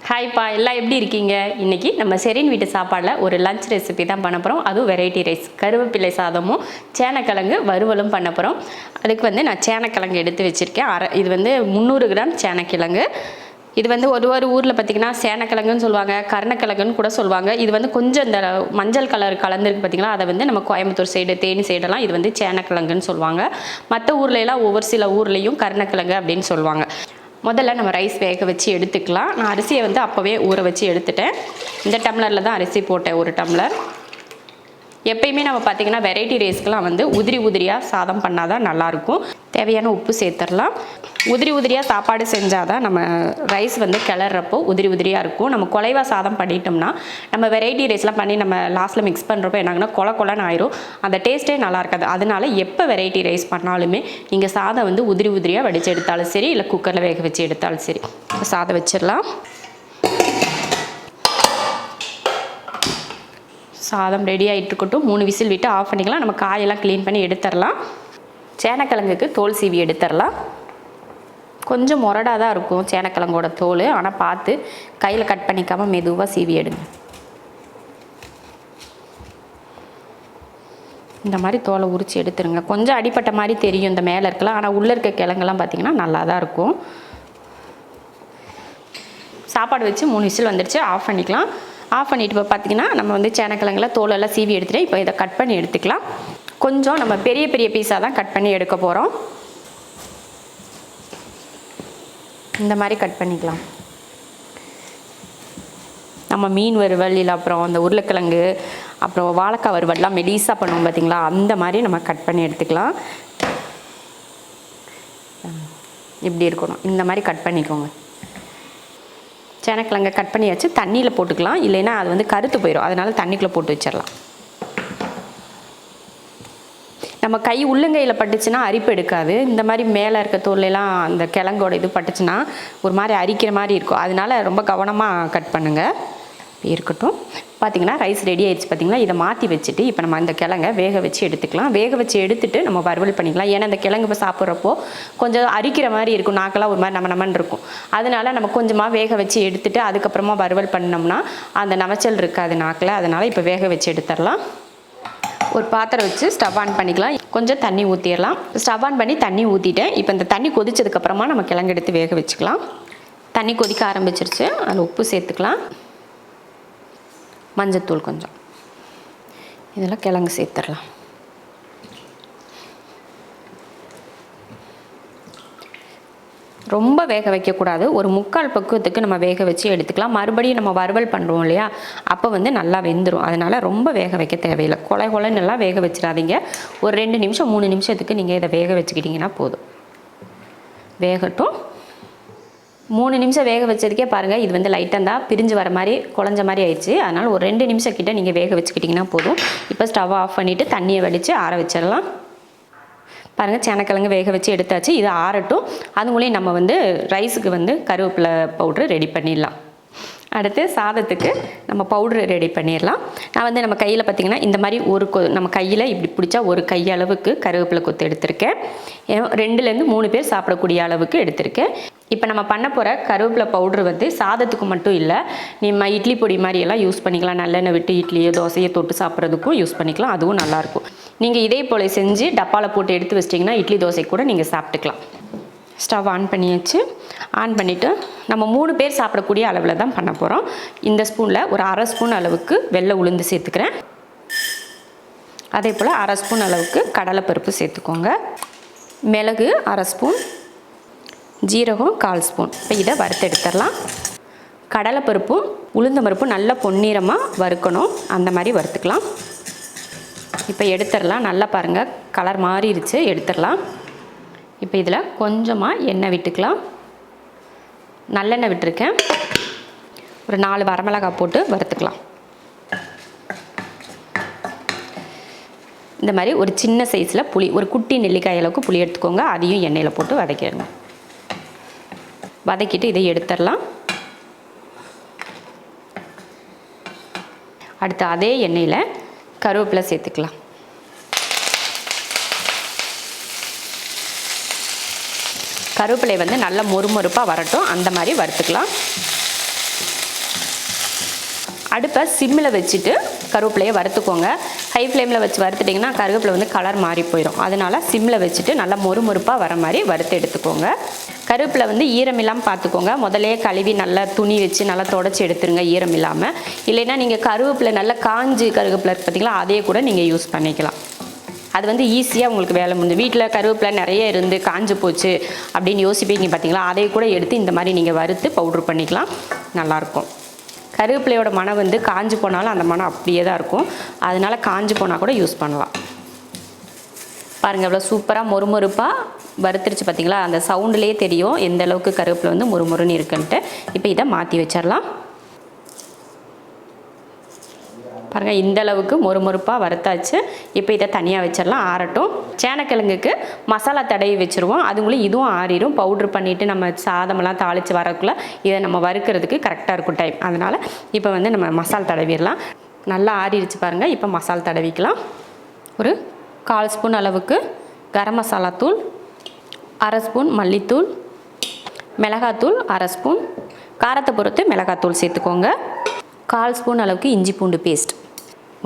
Hi பா, எல்லாம் எப்படி இருக்கீங்க? இன்றைக்கி நம்ம செரின் வீட்டு சாப்பாடில் ஒரு லஞ்ச் ரெசிபி தான் பண்ண போகிறோம். அதுவும் வெரைட்டி ரைஸ், கருவேப்பிள்ளை சாதமும் சேனக்கிழங்கு வறுவலும் பண்ண போகிறோம். அதுக்கு நான் சேனக்கிழங்கு எடுத்து வச்சுருக்கேன். இது 300 கிராம் சேனக்கிழங்கு. இது ஒரு ஊரில் பார்த்திங்கன்னா சேனக்கிழங்குன்னு சொல்லுவாங்க, கருணக்கிழங்குன்னு கூட சொல்லுவாங்க. இது கொஞ்சம் இந்த மஞ்சள் கலர் கலந்துருக்கு பார்த்திங்களா, அதை நம்ம கோயம்புத்தூர் சைடு, தேனி சைடெல்லாம் இது சேனக்கிழங்குன்னு சொல்லுவாங்க. மற்ற ஊர்லெலாம் ஒவ்வொரு சில ஊர்லேயும் கருணக்கிழங்கு அப்படின்னு சொல்லுவாங்க. முதல்ல நம்ம ரைஸ் வேக வச்சு எடுத்துக்கலாம். நான் அரிசியை அப்போவே ஊற வச்சு எடுத்துட்டேன். இந்த டம்ளரில் தான் அரிசி போட்டேன், ஒரு டம்ளர். எப்பயுமே நம்ம பார்த்திங்கன்னா வெரைட்டி ரைஸ்க்கெலாம் உதிரி உதிரியாக சாதம் பண்ணால் தான் நல்லாயிருக்கும். தேவையான உப்பு சேர்த்துடலாம். உதிரி உதிரியாக சாப்பாடு செஞ்சால் தான் நம்ம ரைஸ் கிளறப்போ உதிரி உதிரியாக இருக்கும். நம்ம குலைவா சாதம் பண்ணிட்டோம்னா நம்ம வெரைட்டி ரைஸ்லாம் பண்ணி நம்ம லாஸ்ட்டில் மிக்ஸ் பண்ணுறப்போ என்னாங்கன்னா கொலன்னு ஆயிரும். அந்த டேஸ்ட்டே நல்லா இருக்காது. அதனால எப்போ வெரைட்டி ரைஸ் பண்ணாலுமே நீங்கள் சாதம் உதிரி உதிரியாக வடித்து எடுத்தாலும் சரி, இல்லை குக்கரில் வேக வச்சு எடுத்தாலும் சரி. சாதம் வச்சிடலாம். சாதம் ரெடி ஆகிட்டு இருக்கட்டும். 3 விசில் விட்டு ஆஃப் பண்ணிக்கலாம். நம்ம காயெல்லாம் க்ளீன் பண்ணி எடுத்துடலாம். சேனக்கிழங்குக்கு தோல் சீவி எடுத்துடலாம். கொஞ்சம் முரடாக தான் இருக்கும் சேனக்கிழங்கோட தோல். ஆனால் பார்த்து கையில் கட் பண்ணிக்காமல் மெதுவாக சீவி எடுங்க. இந்த மாதிரி தோலை உரித்து எடுத்துருங்க. கொஞ்சம் அடிப்பட்ட மாதிரி தெரியும் இந்த மேலே இருக்கலாம். ஆனால் உள்ளே இருக்க கிழங்கெல்லாம் பார்த்திங்கன்னா நல்லா தான் இருக்கும். சாப்பாடு வச்சு 3 விசில் வந்துடுச்சு. ஆஃப் பண்ணிக்கலாம். ஆஃப் பண்ணிவிட்டு இப்போ பார்த்திங்கன்னா நம்ம சேனக்கிழங்குல தோலெல்லாம் சீவி எடுத்துகிட்டு இப்போ இதை கட் பண்ணி எடுத்துக்கலாம். கொஞ்சம் நம்ம பெரிய பெரிய பீஸாக தான் கட் பண்ணி எடுக்க போகிறோம். இந்த மாதிரி கட் பண்ணிக்கலாம். நம்ம மீன் வறுவல், இல்லை அப்புறம் அந்த உருளைக்கிழங்கு, அப்புறம் வாழைக்காய் வறுவல்லாம் மெலிசாக பண்ணுவோம் பார்த்திங்களா, அந்த மாதிரி நம்ம கட் பண்ணி எடுத்துக்கலாம். இப்படி இருக்கணும். இந்த மாதிரி கட் பண்ணிக்கோங்க. சேனக்கிழங்கை கட் பண்ணியாச்சு. தண்ணியில் போட்டுக்கலாம், இல்லைன்னா அது கருத்து போயிடும். அதனால் தண்ணிக்குள்ளே போட்டு வச்சிடலாம். நம்ம கை உள்ளங்கையில் பட்டுச்சுன்னா அரிப்பு எடுக்காது. இந்த மாதிரி மேலே இருக்க தோல்லாம் அந்த கிழங்கோட இது பட்டுச்சுன்னா ஒரு மாதிரி அரிக்கிற மாதிரி இருக்கும். அதனால ரொம்ப கவனமாக கட் பண்ணுங்கள். இருக்கட்டும். பார்த்திங்கன்னா ரைஸ் ரெடி ஆயிடுச்சு. பார்த்திங்கன்னா இதை மாற்றி வச்சுட்டு இப்போ நம்ம அந்த கிழங்கை வேக வச்சு எடுத்துக்கலாம். வேக வச்சு எடுத்துகிட்டு நம்ம வறுவல் பண்ணிக்கலாம். ஏன்னா அந்த கிழங்கு இப்போ சாப்பிட்றப்போ கொஞ்சம் அரிக்கிற மாதிரி இருக்கும். நாக்கெல்லாம் ஒரு மாதிரி நமன்னு இருக்கும். அதனால நம்ம கொஞ்சமாக வேக வச்சு எடுத்துகிட்டு அதுக்கப்புறமா வறுவல் பண்ணோம்னா அந்த நமைச்சல் இருக்காது நாக்கில். அதனால் இப்போ வேக வச்சு எடுத்துடலாம். ஒரு பாத்திரம் வச்சு ஸ்டவ் ஆன் பண்ணிக்கலாம். கொஞ்சம் தண்ணி ஊற்றிடலாம். ஸ்டவ் ஆன் பண்ணி தண்ணி ஊற்றிட்டேன். இப்போ இந்த தண்ணி கொதிச்சதுக்கப்புறமா நம்ம கிழங்கு எடுத்து வேக வச்சுக்கலாம். தண்ணி கொதிக்க ஆரம்பிச்சிருச்சு. அதில் உப்பு சேர்த்துக்கலாம். மஞ்சத்தூள் கொஞ்சம். இதில் கிழங்கு சேர்த்துடலாம். ரொம்ப வேக வைக்கக்கூடாது. ஒரு 3/4 பக்குவத்துக்கு நம்ம வேக வச்சு எடுத்துக்கலாம். மறுபடியும் நம்ம வறுவல் பண்ணுறோம் இல்லையா, அப்போ நல்லா வெந்துடும். அதனால் ரொம்ப வேக வைக்க தேவையில்லை. கொலைன்னு எல்லாம் வேக வச்சிடாதீங்க. ஒரு 2 நிமிஷம் 3 நிமிஷத்துக்கு நீங்கள் இதை வேக வச்சுக்கிட்டிங்கன்னா போதும். வேகட்டும். 3 நிமிஷம் வேக வச்சதுக்கே பாருங்கள், இது லைட்டாக தான் பிரிஞ்சு வர மாதிரி குழஞ்ச மாதிரி ஆயிடுச்சு. அதனால் ஒரு 2 நிமிஷம் கிட்ட நீங்கள் வேக வச்சுக்கிட்டிங்கன்னா போதும். இப்போ ஸ்டவ் ஆஃப் பண்ணிவிட்டு தண்ணியை வடித்து ஆற வச்சிடலாம். பாருங்கள், சேனக்கிழங்கு வேக வச்சு எடுத்தாச்சு. இது ஆறட்டும். அதுங்களையும் நம்ம ரைஸுக்கு கருவேப்பிலை பவுட்ரு ரெடி பண்ணிடலாம். அடுத்து சாதத்துக்கு நம்ம பவுட்ரு ரெடி பண்ணிடலாம். நான் நம்ம கையில் பார்த்திங்கன்னா இந்த மாதிரி நம்ம கையில் இப்படி பிடிச்சா ஒரு கையளவுக்கு கருவேப்பிலை கொத்து எடுத்திருக்கேன். 2லேருந்து 3 பேர் சாப்பிடக்கூடிய அளவுக்கு எடுத்திருக்கேன். இப்போ நம்ம பண்ண போகிற கருவேப்பிலை பவுட்ரு சாதத்துக்கு மட்டும் இல்லை, நம்ம இட்லி பொடி மாதிரியெல்லாம் யூஸ் பண்ணிக்கலாம். நல்லெண்ணெய் விட்டு இட்லியோ தோசையோ தொட்டு சாப்பிட்றதுக்கும் யூஸ் பண்ணிக்கலாம். அதுவும் நல்லாயிருக்கும். நீங்கள் இதே போல் செஞ்சு டப்பாவில் போட்டு எடுத்து வச்சிட்டிங்கன்னா இட்லி தோசை கூட நீங்கள் சாப்பிட்டுக்கலாம். ஸ்டவ் ஆன் பண்ணியாச்சு. ஆன் பண்ணிவிட்டு நம்ம 3 பேர் சாப்பிடக்கூடிய அளவில் தான் பண்ண போகிறோம். இந்த ஸ்பூனில் ஒரு 1/2 ஸ்பூன் அளவுக்கு வெள்ளை உளுந்து சேர்த்துக்கிறேன். அதே போல் 1/2 ஸ்பூன் அளவுக்கு கடலைப்பருப்பு சேர்த்துக்கோங்க. மிளகு 1/2 ஸ்பூன், ஜீரகம் 1/4 ஸ்பூன். இப்போ இதை வறுத்து எடுத்துடலாம். கடலைப்பருப்பும் உளுந்தம்பருப்பும் நல்லா பொன்னிறமாக வறுக்கணும். அந்த மாதிரி வறுத்துக்கலாம். இப்போ எடுத்துடலாம். நல்லா பாருங்கள், கலர் மாறிடுச்சு. எடுத்துடலாம். இப்போ இதில் கொஞ்சமாக எண்ணெய் விட்டுக்கலாம். நல்லெண்ணெய் விட்டுருக்கேன். ஒரு 4 வரமிளகாய் போட்டு வறுத்துக்கலாம். இந்த மாதிரி ஒரு சின்ன சைஸில் புளி, ஒரு குட்டி நெல்லிக்காய் அளவுக்கு புளி எடுத்துக்கோங்க. அதையும் எண்ணெயில் போட்டு வதக்கிடுங்க. வதக்கிட்டு இதை எடுத்துடலாம். அடுத்து அதே எண்ணெயில் கருவேப்பிலை சேர்த்துக்கலாம். கருவேப்பிலை நல்ல மொறுமொறுப்பாக வரட்டும். அந்த மாதிரி வறுத்துக்கலாம். அடுப்பை சிம்மில் வச்சுட்டு கருவேப்பிலையை வறுத்துக்கோங்க. ஹை ஃப்ளேமில் வச்சு வறுத்துட்டிங்கன்னா கருவேப்பிலை வந்து கலர் மாறி போயிடும். அதனால் சிம்மில் வச்சுட்டு நல்லா மொறுமொறுப்பாக வர மாதிரி வறுத்து எடுத்துக்கோங்க. கருவேப்பிலை வந்து ஈரம் இல்லாமல் பார்த்துக்கோங்க. முதலே கழுவி நல்லா துணி வச்சு நல்லா தொடச்சி எடுத்துருங்க ஈரம் இல்லாமல். இல்லைன்னா நீங்கள் கருவேப்பிலை நல்லா காஞ்சி கருவேப்பிலை இருக்குது பார்த்தீங்களா, அதே கூட நீங்கள் யூஸ் பண்ணிக்கலாம். அது வந்து ஈஸியாக உங்களுக்கு வேலை முடிஞ்சு. வீட்டில் கருவேப்பிலை நிறைய இருந்து காஞ்சு போச்சு அப்படின்னு யோசிப்பீங்க பார்த்தீங்களா, அதை கூட எடுத்து இந்த மாதிரி நீங்கள் வறுத்து பவுட்ரு பண்ணிக்கலாம். நல்லாயிருக்கும். கருவேப்பிலையோட மனம் வந்து காஞ்சு போனாலும் அந்த மனம் அப்படியே தான் இருக்கும். அதனால் காஞ்சு போனால் கூட யூஸ் பண்ணலாம். பாருங்கள் எவ்வளோ சூப்பராக மொறுமொறுப்பாக வறுத்துருச்சு பார்த்தீங்களா, அந்த சவுண்டுலேயே தெரியும் எந்த அளவுக்கு கருவேப்பிலை வந்து மொறுமொறுன்னு இருக்குன்ட்டு. இப்போ இதை மாற்றி வச்சிடலாம். பாருங்கள் இந்த அளவுக்கு மொறுமொறுப்பாக வறுத்தாச்சு. இப்போ இதை தனியாக வச்சிடலாம், ஆறட்டும். சேனக்கிழங்குக்கு மசாலா தடவி வச்சுருவோம். அதுங்களும் இதுவும் ஆறிடும். பவுட்ரு பண்ணிவிட்டு நம்ம சாதமெல்லாம் தாளித்து வரக்குள்ளே இதை நம்ம வறுக்கிறதுக்கு கரெக்டாக இருக்கும் டைம். அதனால் இப்போ வந்து நம்ம மசாலா தடவிடலாம். நல்லா ஆறிடுச்சு பாருங்கள். இப்போ மசாலா தடவிக்கலாம். ஒரு 1/4 ஸ்பூன் அளவுக்கு கரம் மசாலா தூள், 1/2 ஸ்பூன் மல்லித்தூள், மிளகாத்தூள் 1/2 ஸ்பூன், காரத்தை பொறுத்து மிளகாத்தூள் சேர்த்துக்கோங்க. 1/4 ஸ்பூன் அளவுக்கு இஞ்சி பூண்டு பேஸ்ட்,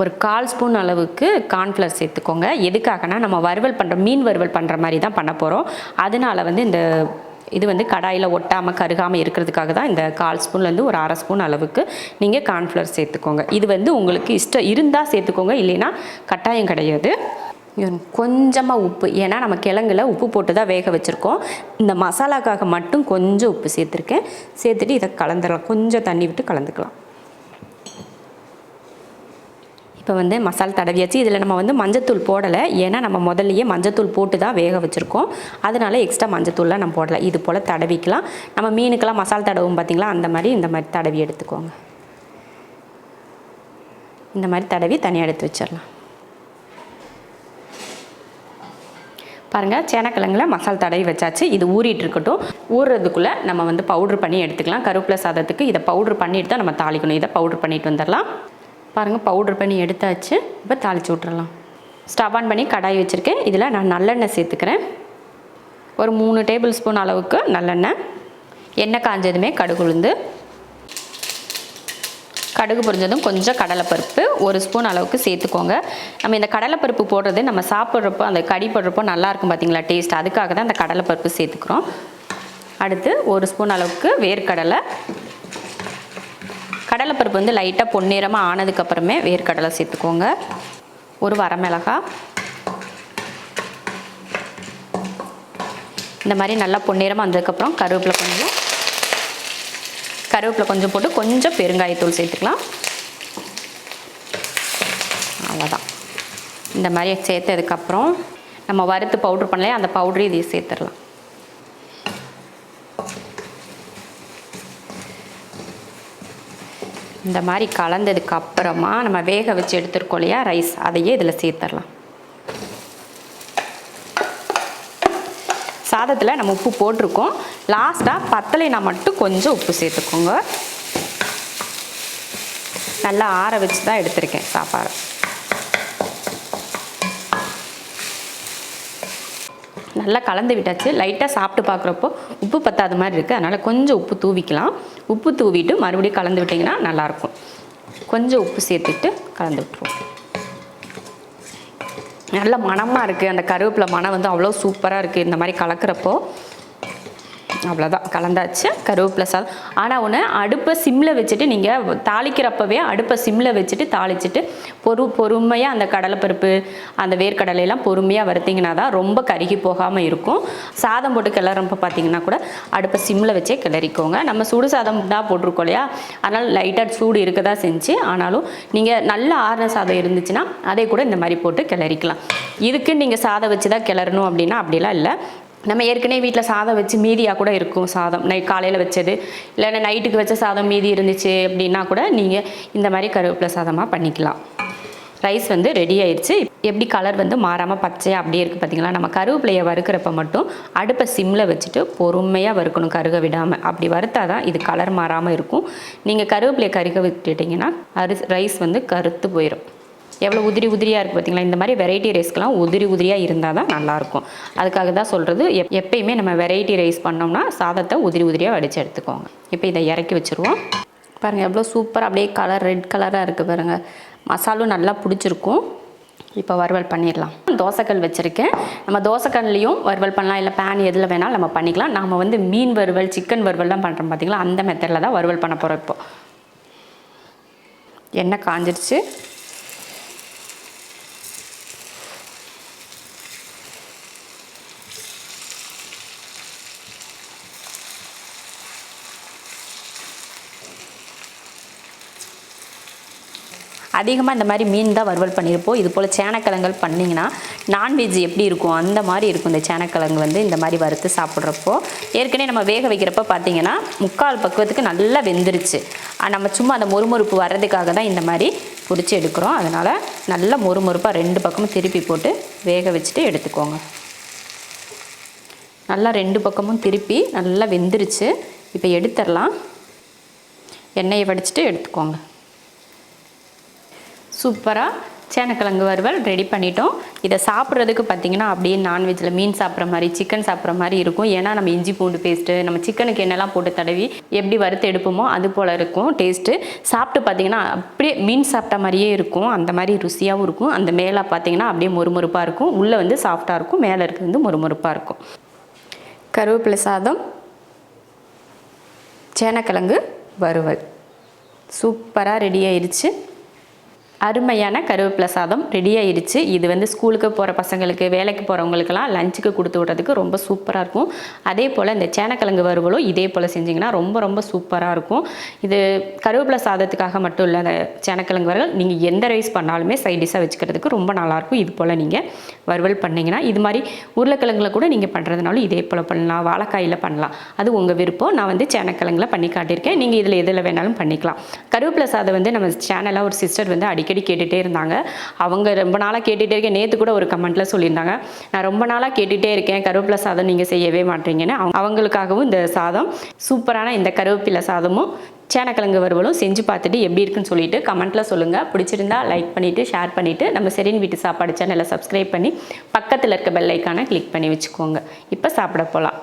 ஒரு 1/4 ஸ்பூன் அளவுக்கு கார்ன்ஃப்ளவர் சேர்த்துக்கோங்க. எதுக்காகனா நம்ம வறுவல் பண்ணுறோம், மீன் வறுவல் பண்ணுற மாதிரி தான் பண்ண போகிறோம். அதனால் வந்து இந்த இது வந்து கடாயில் ஒட்டாமல் கருகாமல் இருக்கிறதுக்காக தான் இந்த 1/4 ஸ்பூன்லேருந்து ஒரு 1/2 ஸ்பூன் அளவுக்கு நீங்கள் கார்ன்ஃப்ளவர் சேர்த்துக்கோங்க. இது வந்து உங்களுக்கு இஷ்டம் இருந்தால் சேர்த்துக்கோங்க, இல்லைன்னா கட்டாயம் கிடையாது. கொஞ்சமாக உப்பு, ஏன்னா நம்ம கிழங்குல உப்பு போட்டு தான் வேக வச்சுருக்கோம். இந்த மசாலாக்காக மட்டும் கொஞ்சம் உப்பு சேர்த்துருக்கேன். சேர்த்துட்டு இதை கலந்துடலாம். கொஞ்சம் தண்ணி விட்டு கலந்துக்கலாம். இப்போ வந்து மசாலா தடவியாச்சு. இதில் நம்ம வந்து மஞ்சத்தூள் போடலை, ஏன்னா நம்ம முதல்லையே மஞ்சத்தூள் போட்டு தான் வேக வச்சுருக்கோம். அதனால் எக்ஸ்ட்ரா மஞ்சத்தூள்லாம் நம்ம போடலை. இது போல் தடவிக்கலாம். நம்ம மீனுக்கெல்லாம் மசாலா தடவும் பார்த்திங்களா, அந்த மாதிரி இந்த மாதிரி தடவி எடுத்துக்கோங்க. இந்த மாதிரி தடவி தனியாக எடுத்து வச்சிடலாம். பாருங்கள் சேனக்கிழங்குல மசாலா தடவி வச்சாச்சு. இது ஊறிட்டு இருக்கட்டும். ஊறுறதுக்குள்ளே நம்ம வந்து பவுட்ரு பண்ணி எடுத்துக்கலாம். கருவேப்பிலை சாதத்துக்கு இதை பவுட்ரு பண்ணிட்டு தான் நம்ம தாளிக்கணும். இதை பவுட்ரு பண்ணிட்டு வந்துடலாம். பாருங்கள் பவுட்ரு பண்ணி எடுத்தாச்சு. இப்போ தாளித்து விட்றலாம். ஸ்டவ் ஆன் பண்ணி கடாய் வச்சுருக்கேன். இதில் நான் நல்லெண்ணெய் சேர்த்துக்கிறேன். ஒரு 3 டேபிள் ஸ்பூன் அளவுக்கு நல்லெண்ணெய். எண்ணெய் காஞ்சதுமே கடுகு உளுந்து, கடுகு பொரிஞ்சதும் கொஞ்சம் கடலைப்பருப்பு 1 ஸ்பூன் அளவுக்கு சேர்த்துக்கோங்க. நம்ம இந்த கடலைப்பருப்பு போடுறது நம்ம சாப்பிட்றப்போ அந்த கடி போடுறப்போ நல்லாயிருக்கும் பார்த்தீங்களா டேஸ்ட், அதுக்காக தான் இந்த கடலைப்பருப்பு சேர்த்துக்கிறோம். அடுத்து 1 ஸ்பூன் அளவுக்கு வேர்க்கடலை. கடலைப்பருப்பு வந்து லைட்டாக பொன்னிறமாக ஆனதுக்கப்புறமே வேர்க்கடலை சேர்த்துக்கோங்க. ஒரு வரமிளகாய். இந்த மாதிரி நல்லா பொன்னிறமாக வந்ததுக்கப்புறம் கருவேப்பிலை கொஞ்சம் போட்டு கொஞ்சம் பெருங்காயத்தூள் சேர்த்துக்கலாம். அவ்வளோதான். இந்த மாதிரி சேர்த்ததுக்கப்புறம் நம்ம வறுத்து பவுட்ரு பண்ணலையே, அந்த பவுட்ரு இதை சேர்த்துடலாம். இந்த மாதிரி கலந்ததுக்கு அப்புறமா நம்ம வேக வச்சு எடுத்துருக்கோம் இல்லையா ரைஸ், அதையே இதில் சேர்த்துடலாம். சாதத்தில் நம்ம உப்பு போட்டிருக்கோம். லாஸ்ட்டாக பத்தலைனா மட்டும் கொஞ்சம் உப்பு சேர்த்துக்கோங்க. நல்லா ஆற வச்சு தான் எடுத்திருக்கேன் சாப்பாடு. நல்லா கலந்து விட்டாச்சு. லைட்டாக சாப்பிட்டு பார்க்குறப்போ உப்பு பத்தாத மாதிரி இருக்குது, அதனால் கொஞ்சம் உப்பு தூவிக்கலாம். உப்பு தூவிட்டு மறுபடியும் கலந்து விட்டிங்கன்னா நல்லாயிருக்கும். கொஞ்சம் உப்பு சேர்த்துட்டு கலந்து விட்டுருவோம். நல்ல மணமாக இருக்குது. அந்த கருவேப்பிலை மணம் வந்து அவ்வளோ சூப்பராக இருக்குது இந்த மாதிரி கலக்கிறப்போ. அவ்வளோதான், கலந்தாச்சு கருவேப்பிலை சாதம். ஆனால் ஒன்று, அடுப்பை சிம்மில் வச்சுட்டு நீங்கள் தாளிக்கிறப்பவே அடுப்பை சிம்மில் வச்சுட்டு தாளிச்சுட்டு பொறுமையாக அந்த கடலைப்பருப்பு அந்த வேர்க்கடலையெல்லாம் பொறுமையாக வறுத்திங்கன்னா தான் ரொம்ப கருகி போகாமல் இருக்கும். சாதம் போட்டு கிளறப்போ பார்த்தீங்கன்னா கூட அடுப்பை சிம்மில் வச்சே கிளறிக்கோங்க. நம்ம சுடு சாதம் தான் போட்டிருக்கோம் இல்லையா, அதனால் லைட்டாக சூடு இருக்க தான் செஞ்சு. ஆனாலும் நீங்கள் நல்ல ஆறுன சாதம் இருந்துச்சுன்னா அதை கூட இந்த மாதிரி போட்டு கிளறிக்கலாம். இதுக்கு நீங்கள் சாதம் வச்சு தான் கிளறணும் அப்படின்னா அப்படிலாம் இல்லை. நம்ம ஏற்கனவே வீட்டில் சாதம் வச்சு மீதியாக கூட இருக்கும். சாதம் காலையில் வச்சது இல்லைன்னா நைட்டுக்கு வச்ச சாதம் மீதி இருந்துச்சு அப்படின்னா கூட நீங்கள் இந்த மாதிரி கருவேப்பிலை சாதமாக பண்ணிக்கலாம். ரைஸ் வந்து ரெடி ஆயிடுச்சு. எப்படி கலர் வந்து மாறாமல் பச்சையாக அப்படியே இருக்குது பார்த்தீங்களா. நம்ம கருவேப்பிலையை வறுக்கிறப்ப மட்டும் அடுப்பை சிம்மில் வச்சுட்டு பொறுமையாக வறுக்கணும், கருக விடாமல். அப்படி வறுத்தா தான் இது கலர் மாறாமல் இருக்கும். நீங்கள் கருவேப்பிலையை கருக விட்டுட்டிங்கன்னா ரைஸ் வந்து கருத்து போயிடும். எவ்வளோ உதிரியாக இருக்குது பார்த்தீங்களா. இந்த மாதிரி வெரைட்டி ரைஸ்க்கெலாம் உதிரியாக இருந்தால் தான் நல்லாயிருக்கும். அதுக்காக தான் சொல்கிறது, எப்பயுமே நம்ம வெரைட்டி ரைஸ் பண்ணோம்னா சாதத்தை உதிரியாக வடித்து எடுத்துக்கோங்க. இப்போ இதை இறக்கி வச்சுருவோம். பாருங்கள் எவ்வளோ சூப்பராக அப்படியே கலர் ரெட் கலராக இருக்குது பாருங்கள். மசாலும் நல்லா பிடிச்சிருக்கும். இப்போ வறுவல் பண்ணிடலாம். தோசைக்கல் வச்சுருக்கேன். நம்ம தோசைக்கல்லையும் வறுவல் பண்ணலாம், இல்லை பேன் எதில் வேணாலும் நம்ம பண்ணிக்கலாம். நம்ம வந்து மீன் வறுவல் சிக்கன் வறுவல்லாம் பண்ணுறோம் பார்த்திங்களா, அந்த மெத்தடில் தான் வறுவல் பண்ண போகிறோம். இப்போ எண்ணெய் காஞ்சிடுச்சு. அதிகமாக இந்த மாதிரி மீன் தான் வறுவல் பண்ணியிருப்போம். இது போல் சேனக்கிழங்குகள் பண்ணிங்கன்னா நான்வெஜ் எப்படி இருக்கும் அந்த மாதிரி இருக்கும். இந்த சேனக்கிழங்கு வந்து இந்த மாதிரி வறுத்து சாப்பிட்றப்போ ஏற்கனவே நம்ம வேக வைக்கிறப்ப பார்த்திங்கன்னா 3/4 பக்குவத்துக்கு நல்லா வெந்துருச்சு. நம்ம சும்மா அந்த மொறுமொறுப்பு வர்றதுக்காக தான் இந்த மாதிரி பொரிச்சு எடுக்கிறோம். அதனால் நல்லா மொறுமொறுப்பாக 2 பக்கமும் திருப்பி போட்டு வேக வச்சுட்டு எடுத்துக்கோங்க. நல்லா 2 பக்கமும் திருப்பி நல்லா வெந்துருச்சு. இப்போ எடுத்துடலாம். எண்ணெயை வடிச்சிட்டு எடுத்துக்கோங்க. சூப்பராக சேனக்கிழங்கு வறுவல் ரெடி பண்ணிட்டோம். இதை சாப்பிட்றதுக்கு பார்த்திங்கன்னா அப்படியே நான்வெஜ்ஜில் மீன் சாப்பிட்ற மாதிரி சிக்கன் சாப்பிட்ற மாதிரி இருக்கும். ஏன்னா நம்ம இஞ்சி பூண்டு பேஸ்ட்டு நம்ம சிக்கனுக்கு என்னெல்லாம் போட்டு தடவி எப்படி வறுத்து எடுப்போமோ அது போல் இருக்கும் டேஸ்ட்டு. சாப்பிட்டு பார்த்திங்கன்னா அப்படியே மீன் சாப்பிட்ட மாதிரியே இருக்கும். அந்த மாதிரி ருசியாகவும் இருக்கும். அந்த மேலே பார்த்திங்கன்னா அப்படியே மொறுமொறுப்பாக இருக்கும். உள்ளே வந்து சாஃப்டாக இருக்கும், மேலே இருக்கிறது வந்து மொறுமொறுப்பாக இருக்கும். கருவேப்பிலை சாதம், சேனக்கிழங்கு வறுவல் சூப்பராக ரெடி ஆயிடுச்சு. அருமையான கருவேப்பிலை சாதம் ரெடி ஆயிடுச்சு. இது வந்து ஸ்கூலுக்கு போகிற பசங்களுக்கு, வேலைக்கு போகிறவங்களுக்கெல்லாம் லஞ்சுக்கு கொடுத்து விட்றதுக்கு ரொம்ப சூப்பராக இருக்கும். அதே போல் இந்த சேனக்கிழங்கு வறுவலும் இதே போல் செஞ்சிங்கன்னா ரொம்ப ரொம்ப சூப்பராக இருக்கும். இது கருவேப்பிலை சாதத்துக்காக மட்டும் இல்லை, அந்த சேனக்கிழங்கு வறுவல் நீங்கள் எந்த ரைஸ் பண்ணாலுமே சைட் டிஷ்ஷாக வச்சுக்கிறதுக்கு ரொம்ப நல்லாயிருக்கும். இது போல் நீங்கள் வறுவல் பண்ணிங்கன்னா, இது மாதிரி உருளைக்கிழங்குல கூட நீங்கள் பண்ணுறதுனாலும் இதே போல் பண்ணலாம், வாழைக்காயில் பண்ணலாம். அது உங்கள் விருப்பம். நான் வந்து சேனக்கிழங்குல பண்ணி காட்டியிருக்கேன். நீங்கள் இதில் எதில் வேணாலும் பண்ணிக்கலாம். கருவேப்பிலை சாதம் வந்து நம்ம சேனலில் ஒரு சிஸ்டர் வந்து அடிக்கடி கேட்டுகிட்டே இருந்தாங்க. அவங்க ரொம்ப நாளாக கேட்டுகிட்டே இருக்கேன். நேற்று கூட ஒரு கமெண்ட்டில் சொல்லியிருந்தாங்க, நான் ரொம்ப நாளாக கேட்டுகிட்டே இருக்கேன் கருவேப்பிலை சாதம் நீங்கள் செய்யவே மாட்டீங்கன்னு. அவங்களுக்காகவும் இந்த சாதம் சூப்பரான இந்த கருவேப்பிலை சாதமும் சேனக்கிழங்கு வறுவலும் செஞ்சு பார்த்துட்டு எப்படி இருக்குன்னு சொல்லிட்டு கமெண்ட்டில் சொல்லுங்கள். பிடிச்சிருந்தா லைக் பண்ணிவிட்டு ஷேர் பண்ணிவிட்டு நம்ம செரின் வீட்டு சாப்பாடு சேனலை சப்ஸ்கிரைப் பண்ணி பக்கத்தில் இருக்க பெல் ஐக்கானை கிளிக் பண்ணி வச்சுக்கோங்க. இப்போ சாப்பிட போகலாம்.